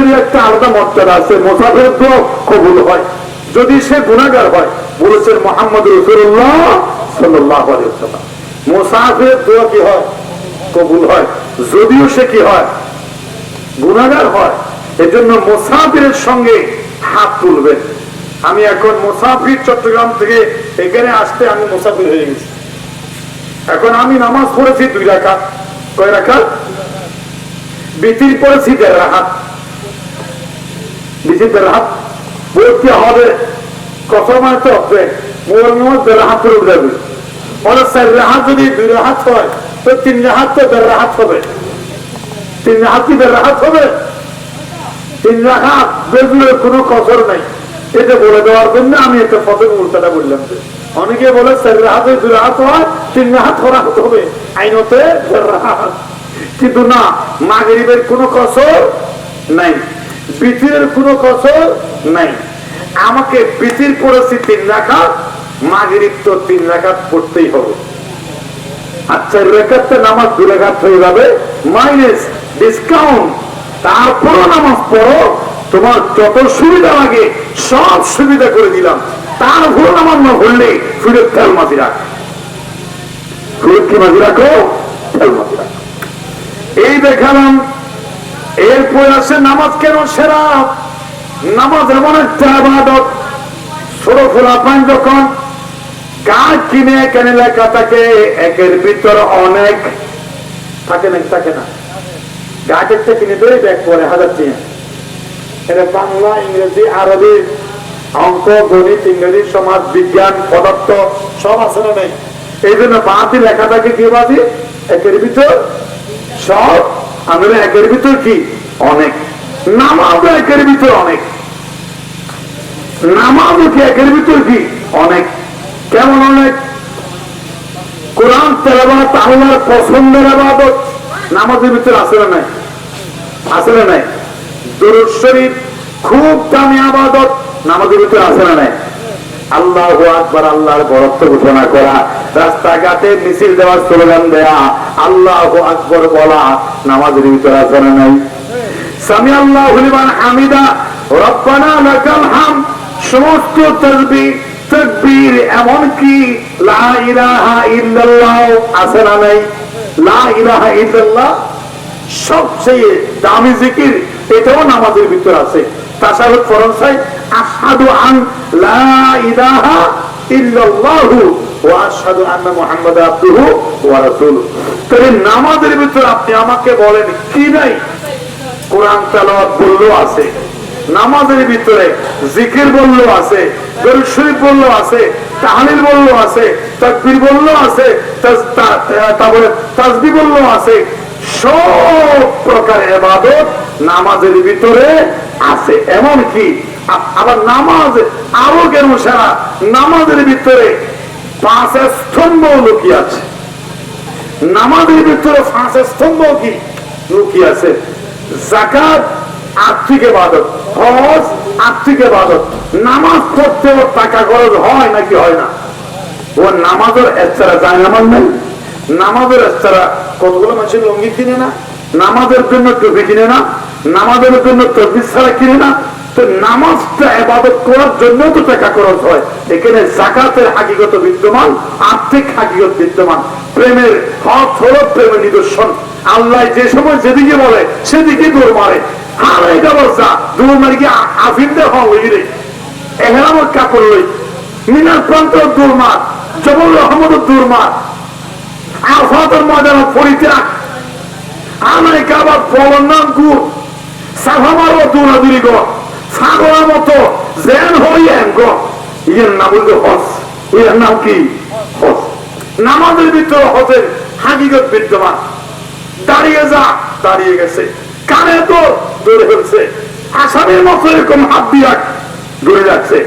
মুসাফিরের একটা আলাদা মর্যাদা আছে, মুসাফিরের দোয়া কবুল হয় যদি সে গুনাহগার হয়। বলেছেন মুহাম্মদ রাসূলুল্লাহ সাল্লাল্লাহু আলাইহি ওয়াসাল্লাম, মুসাফিরের দোয়া কি হয়? কবুল হয়, যদিও সে কি হয়? গুনাহগার হয়। এজন্য মুসাফিরের সঙ্গে হাত তুলবেন। আমি এখন মুসাফির, চট্টগ্রাম থেকে এখানে আসতে আমি মুসাফির হয়ে গেছি। এখন আমি নামাজ পড়েছি 2 রাকাত। কয় রাকাত? বিতির পড়েছি 1.5 রাকাত। বিতির 1.5 রাকাত বলতে হবে, কত মানতে হবে? মোর 1.5 রাকাত করে যাবে। ওরা 4 রাকাত যদি 2 রাকাত হয় তো 3 রাকাত তো 1.5 রাকাত হবে। 3 রাকাত কি 1.5 রাকাত হবে? 3 রাকাত বেগুনের কোনো কসর নাই। এটা বলে দেওয়ার জন্য আমি একটা প্রথমে উল্টাটা বললাম। অনেকে বলে 4 রাকাতে 2 রাকাত হয়, 3 রাকাত করা হবে আইনতে 1.5 রাকাত। কিন্তু না, মাগরিবের কোনো কসর নাই, বিতিরের কোনো কসর নাই। আমাকে বিতির পড়েছি 3 রাকাত, মাগরিব তো 3 রাকাত পড়তেই হবে। আর 4 রাকাতে নামাজ 2 রাকাত হয়ে যাবে, মাইনাস ডিসকাউন্ট। তারপরও নামাজ পড়ো, তোমার যত সুবিধা লাগে সব সুবিধা করে দিলাম। তারপর নামাজ না পড়লে ফিরত তেল মাঝি রাখ, ফিরত কি মাঝি রাখো? তেল মাঝি রাখো। এই দেখালাম। এরপর আসে নামাজ কেন সেরা? নামাজ এমন একটা ইবাদত, ছোট ফোলাপান যখন গাছ কিনে এখানে লেখা থাকে একের ভিতর অনেক, থাকে না? থাকে না? গাছ একটা কিনে ধরে ব্যাগ করে 1000 টাকা। এটা বাংলা, ইংরেজি, আরবি, অঙ্ক, গণিত, ইংরেজি, সমাজ বিজ্ঞান, পদার্থ সব আছে না নেই? এই জন্য বাতি লেখা থাকে কি? বাতি একের ভিতর সব। আমরা একের ভিতর কি? অনেক। নামাজ একের ভিতর অনেক। নামাজ কি একের ভিতর কি? অনেক। কেমন অনেক? কোরআন তেলাওয়াত আল্লাহর পছন্দের ইবাদত নামাজের ভিতর আছে না নাই? আছে না নাই? দুরূদ শরীফ খুব দামি ইবাদত নামাজের ভিতর আছে না নাই? আল্লাহু আকবার, আল্লাহর বরত্ব ঘোষণা করা, রাস্তাঘাটে মিছিল দেওয়ার স্লোগান দেয়া, আল্লাহু আকবার বলা নামাজের ভিতর আছে না নাই? সামি আল্লাহু লিমান হামিদা, রব্বানা লাকাল হামদ, সমস্ত তাসবিহ তাকবীর, এমনকি লা ইলাহা ইল্লাল্লাহ আছে না নাই? লা ইলাহা ইল্লাল্লাহ সবচেয়ে দামি জিকির, এটাও নামাজের ভিতর আছে। তাশাহুদ ফরজ, আশহাদু আন লা ইলাহা ইল্লাল্লাহু ওয়া আশহাদু আন্না মুহাম্মাদান আবদুহু ওয়া রাসূলুহু। তাহলে নামাজের ভিতর আপনি আমাকে বলেন কি নাই? কোরআন তেলাওয়াত বললেও আছে, নামাজের ভিতরে জিকির বললেও আছে, দরুদ শরীফ বললেও আছে, তাহলিল বললেও আছে, তাকবীর বললেও আছে, তারপরে তাসবিহ বললেও আছে। সব প্রকারের ইবাদত নামাজের ভিতরে আছে। এমন কি আবার নামাজ আরো কেন সারা, নামাজের ভিতরে 5 স্তম্ভ লুকিয়ে আছে। নামাজের ভিতরে 5 স্তম্ভ কি লুকিয়ে আছে? যাকাত আর্থিক ইবাদত, হজ আর্থিক ইবাদত। নামাজ পড়তেও টাকা খরচ হয় নাকি হয় না? ও নামাজের এছাড়া যায় নামাজ নাই। নামাজের এছাড়া কতগুলো মানুষের লুঙ্গি কিনে না, নামাজের জন্য টুপি কিনে না, নামাজের জন্য তসবিহ ছাড়া কিনে না। তো নামাজটা ইবাদত করার জন্য তো টাকা খরচ হয়। এখানে যাকাতের হাকিকত বিদ্যমান, আর্থিক হাকিকত বিদ্যমান। প্রেমের হক হলো প্রেমের নিদর্শন। আল্লাহ যে সময় যেদিকে বলে সেদিকে দৌড় মারে। আর এটা বলছা দৌড় মারি কি আফিমদের হওয়া হইলে এখানে আমার কাপড় লই, মিনার প্রান্ত দৌড় মার, জবল রহমদ দৌড় মার, আফাতের ময়দানে পরিত্যাগ, আমায় কাবার ফলন নাম গুড়, সাফামারও দৌড়াদৌড়ি গো, সাগরের মতো জেন হইয়েন গো। ইয়ের নাম বলতে হস, ইয়ের নাম কি? হস। নামাজের ভিতরে হসের হাকিকত বিদ্যমান। দাঁড়িয়ে যা, দাঁড়িয়ে গেছে। কানে তো দৌড়ে ফেলছে, আসামের মতো এরকম হাত দিয়ে দৌড়ে যাচ্ছে।